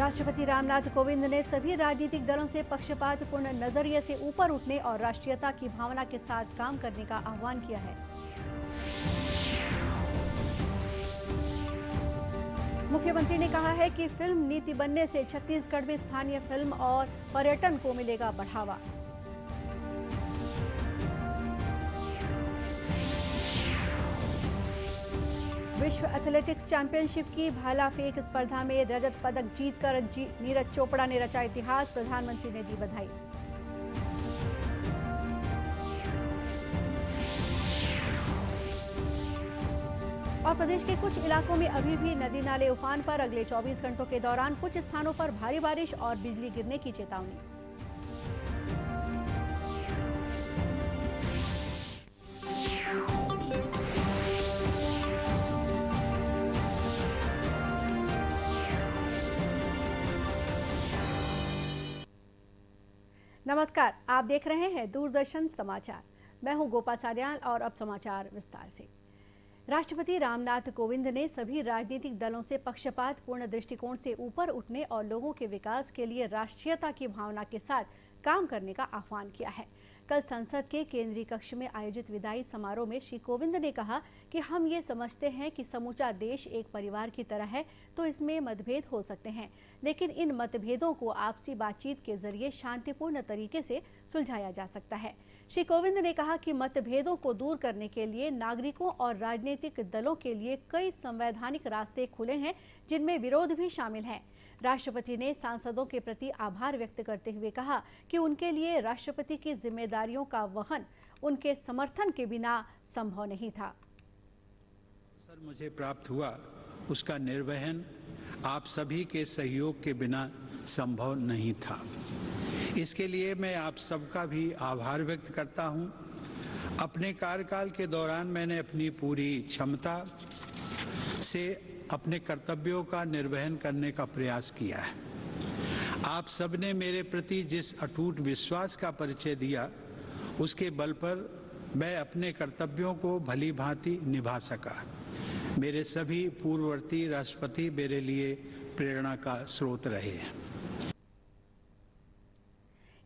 राष्ट्रपति रामनाथ कोविंद ने सभी राजनीतिक दलों से पक्षपातपूर्ण नजरिए से ऊपर उठने और राष्ट्रीयता की भावना के साथ काम करने का आह्वान किया है। मुख्यमंत्री ने कहा है कि फिल्म नीति बनने से छत्तीसगढ़ में स्थानीय फिल्म और पर्यटन को मिलेगा बढ़ावा। विश्व एथलेटिक्स चैंपियनशिप की भाला फेंक स्पर्धा में रजत पदक जीतकर नीरज चोपड़ा ने रचा इतिहास, प्रधानमंत्री ने दी बधाई। और प्रदेश के कुछ इलाकों में अभी भी नदी नाले उफान पर, अगले 24 घंटों के दौरान कुछ स्थानों पर भारी बारिश और बिजली गिरने की चेतावनी। नमस्कार, आप देख रहे हैं दूरदर्शन समाचार। मैं हूं गोपा सारियाल और अब समाचार विस्तार से। राष्ट्रपति रामनाथ कोविंद ने सभी राजनीतिक दलों से पक्षपातपूर्ण दृष्टिकोण से ऊपर उठने और लोगों के विकास के लिए राष्ट्रीयता की भावना के साथ काम करने का आह्वान किया है। कल संसद के केंद्रीय कक्ष में आयोजित विदाई समारोह में श्री कोविंद ने कहा कि हम ये समझते हैं कि समूचा देश एक परिवार की तरह है, तो इसमें मतभेद हो सकते हैं, लेकिन इन मतभेदों को आपसी बातचीत के जरिए शांतिपूर्ण तरीके से सुलझाया जा सकता है। श्री कोविंद ने कहा कि मतभेदों को दूर करने के लिए नागरिकों और राजनीतिक दलों के लिए कई संवैधानिक रास्ते खुले हैं, जिनमें विरोध भी शामिल है। राष्ट्रपति ने सांसदों के प्रति आभार व्यक्त करते हुए कहा कि उनके लिए राष्ट्रपति की जिम्मेदारियों का वहन उनके समर्थन के बिना संभव नहीं था। सर, मुझे प्राप्त हुआ उसका निर्वहन आप सभी के सहयोग के बिना संभव नहीं था। इसके लिए मैं आप सबका भी आभार व्यक्त करता हूं। अपने कार्यकाल के दौरान मैंने अपनी पूरी क्षमता से अपने कर्तव्यों का निर्वहन करने का प्रयास किया है। आप सबने मेरे प्रति जिस अटूट विश्वास का परिचय दिया, उसके बल पर मैं अपने कर्तव्यों को भली भांति निभा सका। मेरे सभी पूर्ववर्ती राष्ट्रपति मेरे लिए प्रेरणा का स्रोत रहे हैं।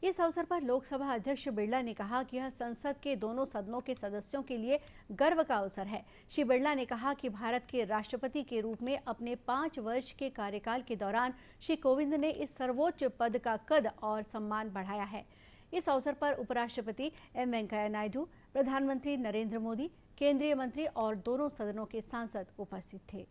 इस अवसर पर लोकसभा अध्यक्ष बिरला ने कहा कि यह संसद के दोनों सदनों के सदस्यों के लिए गर्व का अवसर है। श्री बिरला ने कहा कि भारत के राष्ट्रपति के रूप में अपने 5 वर्ष के कार्यकाल के दौरान श्री कोविंद ने इस सर्वोच्च पद का कद और सम्मान बढ़ाया है। इस अवसर पर उपराष्ट्रपति एम वेंकैया नायडू, प्रधानमंत्री नरेंद्र मोदी, केंद्रीय मंत्री और दोनों सदनों के सांसद उपस्थित थे।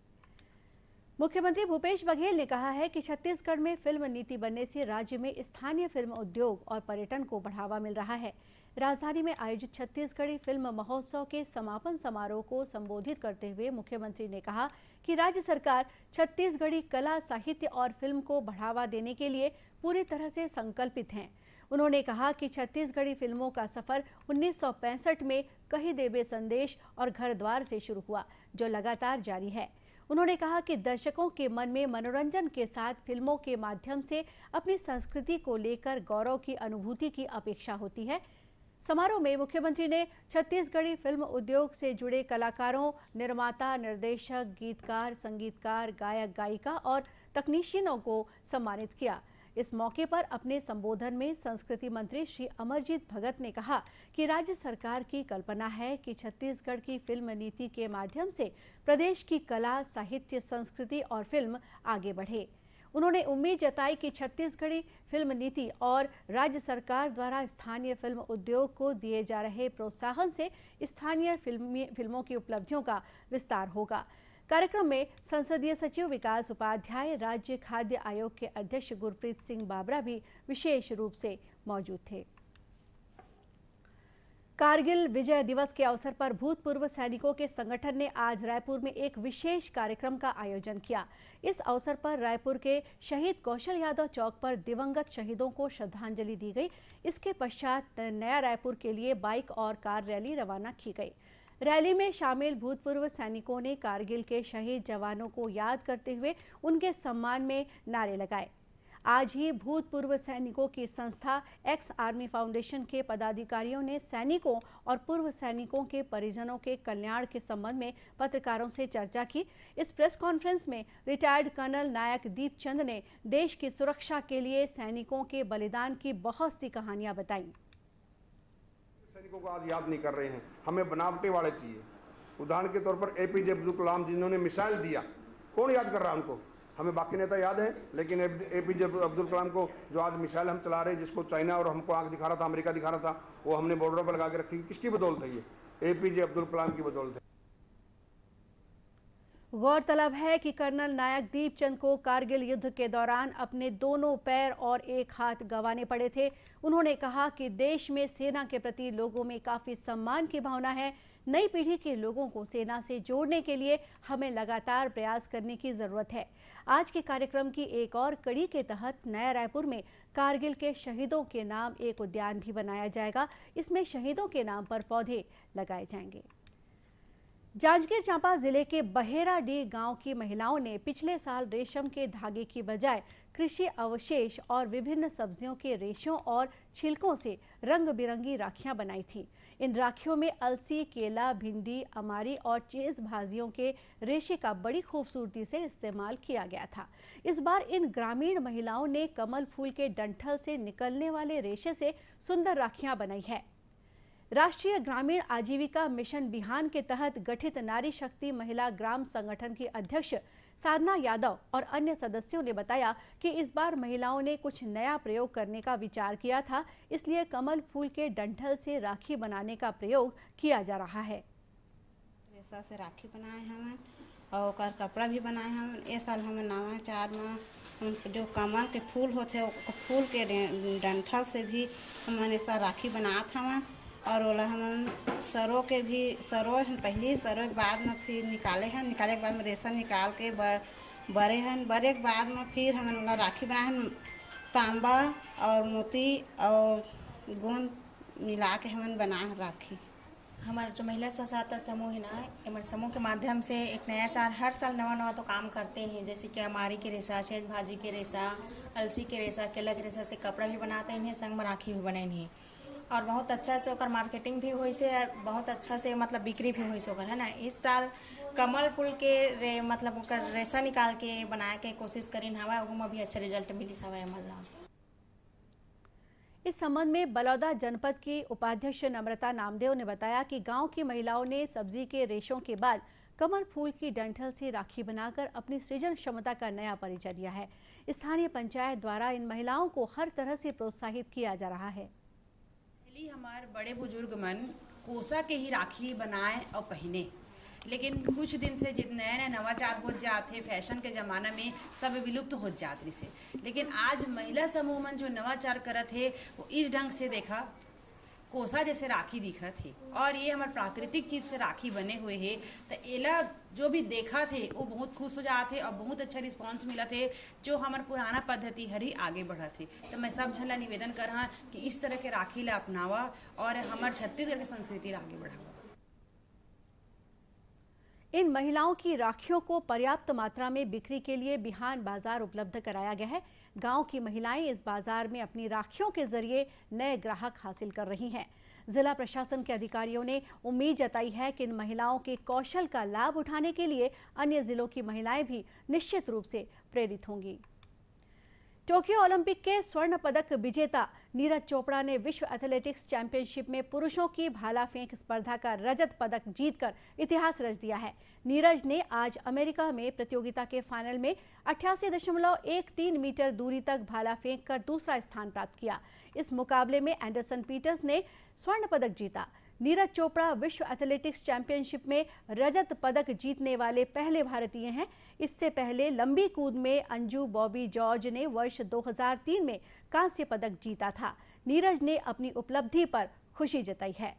मुख्यमंत्री भूपेश बघेल ने कहा है कि छत्तीसगढ़ में फिल्म नीति बनने से राज्य में स्थानीय फिल्म उद्योग और पर्यटन को बढ़ावा मिल रहा है। राजधानी में आयोजित छत्तीसगढ़ी फिल्म महोत्सव के समापन समारोह को संबोधित करते हुए मुख्यमंत्री ने कहा कि राज्य सरकार छत्तीसगढ़ी कला, साहित्य और फिल्म को बढ़ावा देने के लिए पूरी तरह से संकल्पित है। उन्होंने कहा कि छत्तीसगढ़ी फिल्मों का सफर 1965 में कही देबे संदेश और घर द्वार से शुरू हुआ, जो लगातार जारी है। उन्होंने कहा कि दर्शकों के मन में मनोरंजन के साथ फिल्मों के माध्यम से अपनी संस्कृति को लेकर गौरव की अनुभूति की अपेक्षा होती है। समारोह में मुख्यमंत्री ने छत्तीसगढ़ी फिल्म उद्योग से जुड़े कलाकारों, निर्माता, निर्देशक, गीतकार, संगीतकार, गायक, गायिका और तकनीशियनों को सम्मानित किया। इस मौके पर अपने संबोधन में संस्कृति मंत्री श्री अमरजीत भगत ने कहा कि राज्य सरकार की कल्पना है कि छत्तीसगढ़ की फिल्म नीति के माध्यम से प्रदेश की कला, साहित्य, संस्कृति और फिल्म आगे बढ़े। उन्होंने उम्मीद जताई कि छत्तीसगढ़ी फिल्म नीति और राज्य सरकार द्वारा स्थानीय फिल्म उद्योग को दिए जा रहे प्रोत्साहन से स्थानीय फिल्मों की उपलब्धियों का विस्तार होगा। कार्यक्रम में संसदीय सचिव विकास उपाध्याय, राज्य खाद्य आयोग के अध्यक्ष गुरप्रीत सिंह बाबरा भी विशेष रूप से मौजूद थे। कारगिल विजय दिवस के अवसर पर भूतपूर्व सैनिकों के संगठन ने आज रायपुर में एक विशेष कार्यक्रम का आयोजन किया। इस अवसर पर रायपुर के शहीद कौशल यादव चौक पर दिवंगत शहीदों को श्रद्धांजलि दी गई। इसके पश्चात नया रायपुर के लिए बाइक और कार रैली रवाना की गई। रैली में शामिल भूतपूर्व सैनिकों ने कारगिल के शहीद जवानों को याद करते हुए उनके सम्मान में नारे लगाए। आज ही भूतपूर्व सैनिकों की संस्था एक्स आर्मी फाउंडेशन के पदाधिकारियों ने सैनिकों और पूर्व सैनिकों के परिजनों के कल्याण के संबंध में पत्रकारों से चर्चा की। इस प्रेस कॉन्फ्रेंस में रिटायर्ड कर्नल नायक दीपचंद ने देश की सुरक्षा के लिए सैनिकों के बलिदान की बहुत सी कहानियां बताई। सैनिकों को आज याद नहीं कर रहे हैं, हमें बनावटी वाले चाहिए। उदाहरण के तौर पर एपीजे अब्दुल कलाम जिन्होंने मिसाइल दिया, कौन याद कर रहा है उनको? हमें बाकी नेता याद है, लेकिन एपीजे अब्दुल कलाम को जो आज मिसाइल हम चला रहे हैं, जिसको चाइना और हमको आंख दिखा रहा था, अमेरिका दिखा रहा था, वो हमने बॉर्डरों पर लगा के रखी, किसकी बदौलत है? ये एपीजे अब्दुल कलाम की बदौलत है। गौरतलब है कि कर्नल नायक दीपचंद को कारगिल युद्ध के दौरान अपने दोनों पैर और एक हाथ गंवाने पड़े थे। उन्होंने कहा कि देश में सेना के प्रति लोगों में काफ़ी सम्मान की भावना है। नई पीढ़ी के लोगों को सेना से जोड़ने के लिए हमें लगातार प्रयास करने की ज़रूरत है। आज के कार्यक्रम की एक और कड़ी के तहत नया रायपुर में कारगिल के शहीदों के नाम एक उद्यान भी बनाया जाएगा। इसमें शहीदों के नाम पर पौधे लगाए जाएंगे। जांजगीर चांपा जिले के बहेराडीह गांव की महिलाओं ने पिछले साल रेशम के धागे की बजाय कृषि अवशेष और विभिन्न सब्जियों के रेशों और छिलकों से रंग बिरंगी राखियां बनाई थीं। इन राखियों में अलसी, केला, भिंडी, अमारी और चेज भाजियों के रेशे का बड़ी खूबसूरती से इस्तेमाल किया गया था। इस बार इन ग्रामीण महिलाओं ने कमल फूल के डंठल से निकलने वाले रेशे से सुंदर राखियां बनाई है। राष्ट्रीय ग्रामीण आजीविका मिशन बिहान के तहत गठित नारी शक्ति महिला ग्राम संगठन की अध्यक्ष साधना यादव और अन्य सदस्यों ने बताया कि इस बार महिलाओं ने कुछ नया प्रयोग करने का विचार किया था, इसलिए कमल फूल के डंठल से राखी बनाने का प्रयोग किया जा रहा है। रेशा से राखी बनाए हम और ओकर कपड़ा भी बनाए हम। ए साल हम नवा चार में हम जो कमल के फूल होते फूल के डंठल से भी हम ऐसा राखी बनात हम और ओला हम सरों के भी पहले सरों के बाद में फिर निकाले के बाद में रेशा निकाल के बरे के बाद में फिर हम ओला राखी बनाए हैं। तांबा और मोती और गोंद मिला के हम बनाए राखी। हमारा जो महिला स्व सहायता समूह है ना, हमारे समूह के माध्यम से एक नया चार हर साल नवा तो काम करते हैं। जैसे कि अमारी के रेशा, छेज भाजी के रेशा, अलसी के रेशा, केला के रेशा से कपड़ा भी बनाते हैं, संग में राखी भी बनाए हैं और बहुत अच्छा से ओकर मार्केटिंग भी हुई से, बहुत अच्छा से मतलब बिक्री भी हुई से ओकर, है ना। इस साल कमल फूल के मतलब ओकर रेशा निकाल के बनाए के कोशिश करीन हवा, ओहू भी अच्छा रिजल्ट मिली हवा मतलब। इस संबंध में बलौदा जनपद की उपाध्यक्ष नम्रता नामदेव ने बताया कि गांव की महिलाओं ने सब्जी के रेशों के बाद कमल फूल की डंठल से राखी बनाकर अपनी सृजन क्षमता का नया परिचय दिया है। स्थानीय पंचायत द्वारा इन महिलाओं को हर तरह से प्रोत्साहित किया जा रहा है। हमारे बड़े बुजुर्ग मन कोसा के ही राखी बनाए और पहने, लेकिन कुछ दिन से जित नया नवाचार हो जाते, फैशन के जमाना में सब विलुप्त हो जाते से। लेकिन आज महिला समूह मन जो नवाचार करत है वो इस ढंग से देखा कोसा जैसे राखी दिखत है और ये हमारे प्राकृतिक चीज से राखी बने हुए है, तो एला जो भी देखा थे वो बहुत खुश हो जाते और बहुत अच्छा रिस्पांस मिला थे, जो हमारे पुराना पद्धति हरी आगे बढ़ा थे। तो मैं सब झला निवेदन कर रहा कि इस तरह के राखी ला अपनावा और हमारे छत्तीसगढ़ की संस्कृति आगे बढ़ावा। इन महिलाओं की राखियों को पर्याप्त मात्रा में बिक्री के लिए बिहान बाजार उपलब्ध कराया गया है। गांव की महिलाएं इस बाजार में अपनी राखियों के जरिए नए ग्राहक हासिल कर रही हैं। जिला प्रशासन के अधिकारियों ने उम्मीद जताई है कि इन महिलाओं के कौशल का लाभ उठाने के लिए अन्य जिलों की महिलाएं भी निश्चित रूप से प्रेरित होंगी। टोक्यो ओलंपिक के स्वर्ण पदक विजेता नीरज चोपड़ा ने विश्व एथलेटिक्स चैंपियनशिप में पुरुषों की भाला फेंक स्पर्धा का रजत पदक जीतकर इतिहास रच दिया है। नीरज ने आज अमेरिका में प्रतियोगिता के फाइनल में 88.13 मीटर दूरी तक भाला फेंक कर दूसरा स्थान प्राप्त किया। इस मुकाबले में एंडरसन पीटर्स ने स्वर्ण पदक जीता। नीरज चोपड़ा विश्व एथलेटिक्स चैंपियनशिप में रजत पदक जीतने वाले पहले भारतीय हैं। इससे पहले लंबी कूद में अंजू बॉबी जॉर्ज ने वर्ष 2003 में कांस्य पदक जीता था। नीरज ने अपनी उपलब्धि पर खुशी जताई है।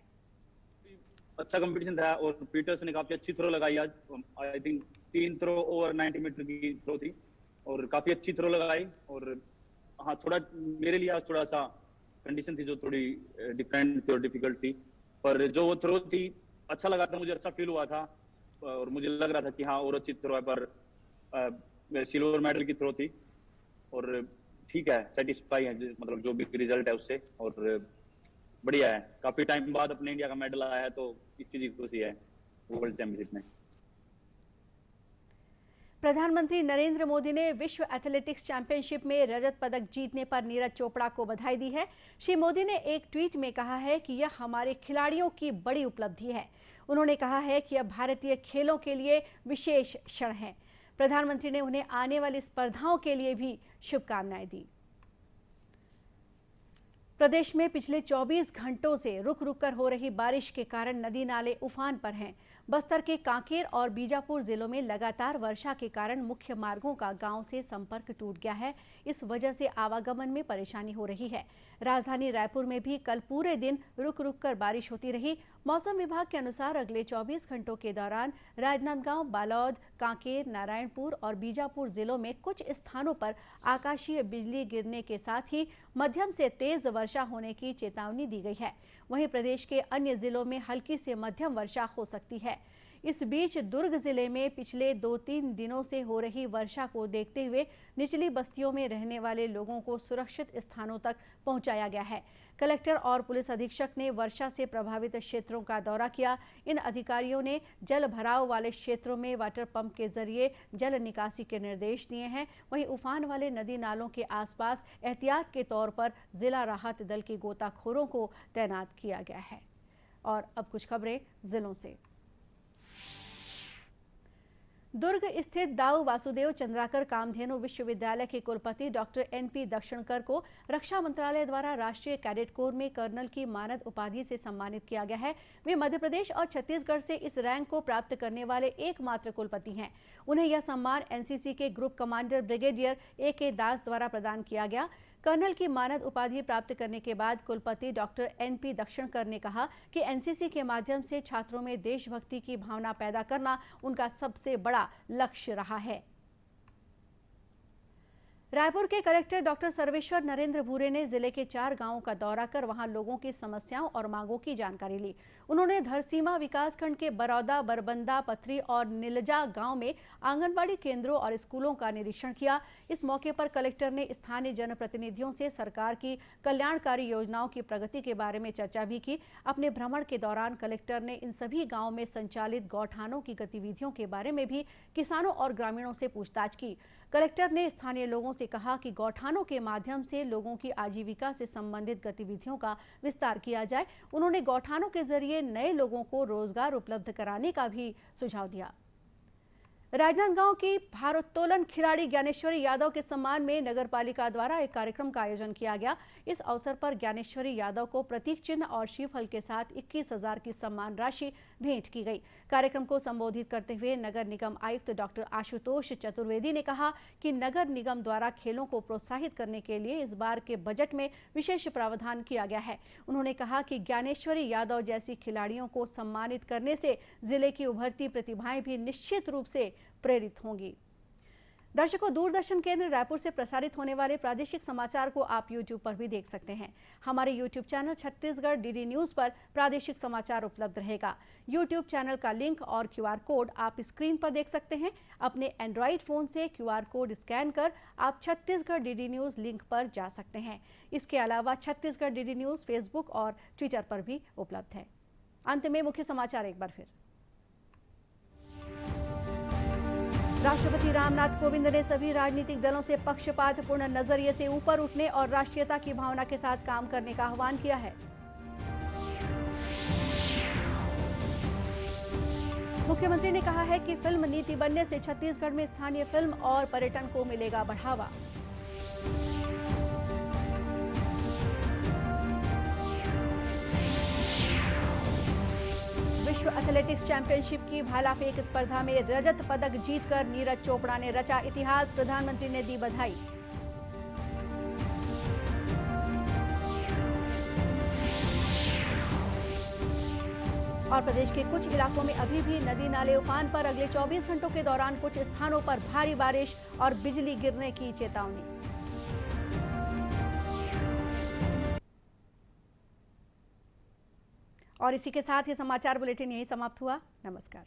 अच्छा कंपटीशन था और पीटर्स ने काफी अच्छी थ्रो लगाई आज। I think 3 throw over 90 metre की थ्रो थी और काफी अच्छी थ्रो लगाई। और हाँ, थोड़ा मेरे लिए आज थोड़ा सा कंडीशन थी जो थोड़ी डिफरेंट थी और डिफिकल्ट थी, पर जो वो थ्रो थी अच्छा लगा था, मुझे अच्छा फील हुआ था और मुझे लग रहा था कि हाँ और अच्छी थ्रो है, पर सिल्वर मेडल की थ्रो थी और ठीक है, सेटिस्फाई है मतलब जो भी रिजल्ट है उससे, और बढ़िया है। काफी टाइम बाद अपने इंडिया का मेडल आया है तो इस चीज की खुशी है वर्ल्ड चैंपियनशिप में। प्रधानमंत्री नरेंद्र मोदी ने विश्व एथलेटिक्स चैंपियनशिप में रजत पदक जीतने पर नीरज चोपड़ा को बधाई दी है। श्री मोदी ने एक ट्वीट में कहा है कि यह हमारे खिलाड़ियों की बड़ी उपलब्धि है। उन्होंने कहा है कि यह भारतीय खेलों के लिए विशेष क्षण है। प्रधानमंत्री ने उन्हें आने वाली स्पर्धाओं के लिए भी शुभकामनाएं दी। प्रदेश में पिछले 24 घंटों से रुक रुक कर हो रही बारिश के कारण नदी नाले उफान पर हैं। बस्तर के कांकेर और बीजापुर जिलों में लगातार वर्षा के कारण मुख्य मार्गों का गांव से संपर्क टूट गया है। इस वजह से आवागमन में परेशानी हो रही है। राजधानी रायपुर में भी कल पूरे दिन रुक रुक कर बारिश होती रही। मौसम विभाग के अनुसार अगले 24 घंटों के दौरान राजनांदगांव, बालोद, कांकेर, नारायणपुर और बीजापुर जिलों में कुछ स्थानों पर आकाशीय बिजली गिरने के साथ ही मध्यम से तेज वर्षा होने की चेतावनी दी गई है। वहीं प्रदेश के अन्य जिलों में हल्की से मध्यम वर्षा हो सकती है। इस बीच दुर्ग जिले में पिछले 2-3 दिनों से हो रही वर्षा को देखते हुए निचली बस्तियों में रहने वाले लोगों को सुरक्षित स्थानों तक पहुंचाया गया है। कलेक्टर और पुलिस अधीक्षक ने वर्षा से प्रभावित क्षेत्रों का दौरा किया। इन अधिकारियों ने जल भराव वाले क्षेत्रों में वाटर पंप के जरिए जल निकासी के निर्देश दिए हैं। वहीं उफान वाले नदी नालों के आसपास एहतियात के तौर पर जिला राहत दल के गोताखोरों को तैनात किया गया है। और अब कुछ खबरें जिलों से। दुर्ग स्थित दाऊ वासुदेव चंद्राकर कामधेनु विश्वविद्यालय के कुलपति डॉक्टर NP दक्षिणकर को रक्षा मंत्रालय द्वारा राष्ट्रीय कैडेट कोर में कर्नल की मानद उपाधि से सम्मानित किया गया है। वे मध्य प्रदेश और छत्तीसगढ़ से इस रैंक को प्राप्त करने वाले एकमात्र कुलपति हैं। उन्हें यह सम्मान NCC के ग्रुप कमांडर ब्रिगेडियर AK दास द्वारा प्रदान किया गया। कर्नल की मानद उपाधि प्राप्त करने के बाद कुलपति डॉक्टर NP दक्षिणकर ने कहा कि NCC के माध्यम से छात्रों में देशभक्ति की भावना पैदा करना उनका सबसे बड़ा लक्ष्य रहा है। रायपुर के कलेक्टर डॉक्टर सर्वेश्वर नरेंद्र भूरे ने जिले के 4 गांवों का दौरा कर वहां लोगों की समस्याओं और मांगों की जानकारी ली। उन्होंने धरसीमा विकासखंड के बरौदा, बरबंदा, पथरी और नीलजा गांव में आंगनबाड़ी केंद्रों और स्कूलों का निरीक्षण किया। इस मौके पर कलेक्टर ने स्थानीय जनप्रतिनिधियों से सरकार की कल्याणकारी योजनाओं की प्रगति के बारे में चर्चा भी की। अपने भ्रमण के दौरान कलेक्टर ने इन सभी गाँवों में संचालित गौठानों की गतिविधियों के बारे में भी किसानों और ग्रामीणों से पूछताछ की। कलेक्टर ने स्थानीय लोगों से कहा कि गौठानों के माध्यम से लोगों की आजीविका से संबंधित गतिविधियों का विस्तार किया जाए। उन्होंने गौठानों के जरिए नए लोगों को रोजगार उपलब्ध कराने का भी सुझाव दिया। राजनांदगांव की भारोत्तोलन खिलाड़ी ज्ञानेश्वरी यादव के सम्मान में नगर पालिका द्वारा एक कार्यक्रम का आयोजन किया गया। इस अवसर पर ज्ञानेश्वरी यादव को प्रतीक चिन्ह और श्रीफल के साथ 21,000 की सम्मान राशि भेंट की गई। कार्यक्रम को संबोधित करते हुए नगर निगम आयुक्त डॉक्टर आशुतोष चतुर्वेदी ने कहा कि नगर निगम द्वारा खेलों को प्रोत्साहित करने के लिए इस बार के बजट में विशेष प्रावधान किया गया है। उन्होंने कहा कि ज्ञानेश्वरी यादव जैसी खिलाड़ियों को सम्मानित करने से जिले की उभरती प्रतिभाएं भी निश्चित रूप से प्रेरित होंगी। दर्शकों, दूरदर्शन केंद्र रायपुर से प्रसारित होने वाले प्रादेशिक समाचार को आप YouTube पर भी देख सकते हैं। हमारे YouTube channel Chhattisgarh DD news पर प्रादेशिक समाचार उपलब्ध रहेगा। YouTube चैनल का लिंक और QR कोड आप स्क्रीन पर देख सकते हैं। अपने एंड्रॉइड फोन से QR कोड स्कैन कर आप छत्तीसगढ़ DD न्यूज़ लिंक पर जा सकते हैं। इसके अलावा छत्तीसगढ़ DD न्यूज़ फेसबुक और ट्विटर पर भी उपलब्ध है। अंत में मुख्य समाचार एक बार फिर। राष्ट्रपति रामनाथ कोविंद ने सभी राजनीतिक दलों से पक्षपातपूर्ण नजरिए से ऊपर उठने और राष्ट्रीयता की भावना के साथ काम करने का आह्वान किया है। मुख्यमंत्री ने कहा है कि फिल्म नीति बनने से छत्तीसगढ़ में स्थानीय फिल्म और पर्यटन को मिलेगा बढ़ावा। विश्व एथलेटिक्स चैंपियनशिप की भाला फेंक स्पर्धा में रजत पदक जीतकर नीरज चोपड़ा ने रचा इतिहास। प्रधानमंत्री ने दी बधाई। और प्रदेश के कुछ इलाकों में अभी भी नदी नाले उफान पर। अगले 24 घंटों के दौरान कुछ स्थानों पर भारी बारिश और बिजली गिरने की चेतावनी। और इसी के साथ ये समाचार बुलेटिन यहीं समाप्त हुआ। नमस्कार।